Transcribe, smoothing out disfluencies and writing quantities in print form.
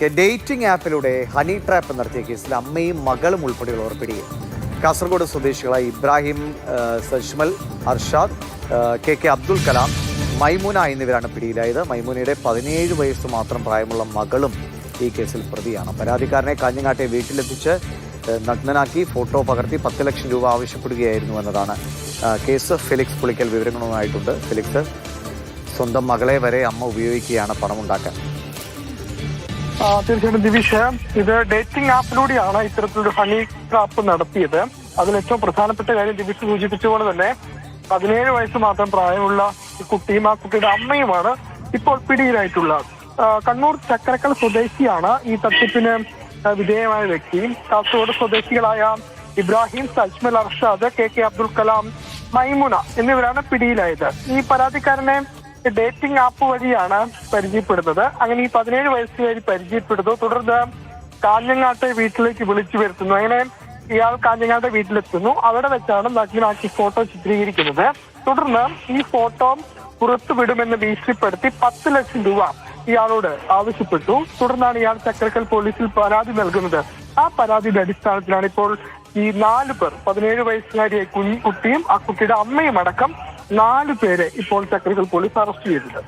വാർത്തയിലേക്ക്. ഡേറ്റിംഗ് ആപ്പിലൂടെ honey trap നടത്തിയ കേസിൽ അമ്മയും മകളും ഉൾപ്പെടെയുള്ളവർ പിടിയിൽ. കാസർഗോഡ് സ്വദേശികളായ ഇബ്രാഹിം, സജ്മൽ, അർഷാദ്, കെ അബ്ദുൽ കലാം, മൈമൂന എന്നിവരാണ് പിടിയിലായത്. മൈമൂനയുടെ 17 വയസ്സ് മാത്രം പ്രായമുള്ള മകളും ഈ കേസിൽ പ്രതിയാണ്. പരാതിക്കാരനെ കാഞ്ഞങ്ങാട്ടെ വീട്ടിലെത്തിച്ച് നഗ്നനാക്കി ഫോട്ടോ പകർത്തി 10 ലക്ഷം രൂപ ആവശ്യപ്പെടുകയായിരുന്നു എന്നതാണ് കേസ്. ഫെലിക്സ് പുളിക്കൽ വിവരങ്ങളുമായിട്ടുണ്ട്. ഫെലിക്സ്, സ്വന്തം മകളെ വരെ അമ്മ ഉപയോഗിക്കുകയാണ് പണമുണ്ടാക്കാൻ. തീർച്ചയായിട്ടും ദിവിഷ്, ഇത് ഡേറ്റിംഗ് ആപ്പിലൂടെയാണ് ഇത്തരത്തിലൊരു ഹണി ട്രാപ്പ് നടത്തിയത്. അതിൽ ഏറ്റവും പ്രധാനപ്പെട്ട കാര്യം ദിവിഷ് സൂചിപ്പിച്ചുകൊണ്ട് തന്നെ 17 വയസ്സ് മാത്രം പ്രായമുള്ള കുട്ടിയും ആ കുട്ടിയുടെ അമ്മയുമാണ് ഇപ്പോൾ പിടിയിലായിട്ടുള്ളത്. കണ്ണൂർ ചക്കരക്കൽ സ്വദേശിയാണ് ഈ തട്ടിപ്പിന് വിധേയമായ വ്യക്തി. കാസർഗോഡ് സ്വദേശികളായ ഇബ്രാഹിം, സജ്മൽ, അർഷാദ്, കെ അബ്ദുൽ കലാം, മൈമുന എന്നിവരാണ് പിടിയിലായത്. ഈ പരാതിക്കാരനെ ഡേറ്റിംഗ് ആപ്പ് വഴിയാണ് പരിചയപ്പെടുന്നത്. അങ്ങനെ ഈ 17 വയസ്സുകാരി പരിചയപ്പെടുന്നു. തുടർന്ന് കാഞ്ഞങ്ങാട്ടെ വീട്ടിലേക്ക് വിളിച്ചു വരുത്തുന്നു. അങ്ങനെ ഇയാൾ കാഞ്ഞങ്ങാട്ടെ വീട്ടിലെത്തുന്നു. അവിടെ വെച്ചാണ് നഗ്നാക്കി ഫോട്ടോ ചിത്രീകരിക്കുന്നത്. തുടർന്ന് ഈ ഫോട്ടോ പുറത്തു വിടുമെന്ന് ഭീഷണിപ്പെടുത്തി 10 ലക്ഷം രൂപ ഇയാളോട് ആവശ്യപ്പെട്ടു. തുടർന്നാണ് ഇയാൾ ചക്കരക്കൽ പോലീസിൽ പരാതി നൽകുന്നത്. ആ പരാതിയുടെ അടിസ്ഥാനത്തിലാണ് ഇപ്പോൾ ഈ 4 പേർ, 17 വയസ്സുകാരിയായ കുട്ടിയും ആ കുട്ടിയുടെ അമ്മയും അടക്കം 4 പേരെ ഇപ്പോൾ ചക്കരക്കൽ പോലീസ് അറസ്റ്റ് ചെയ്തത്.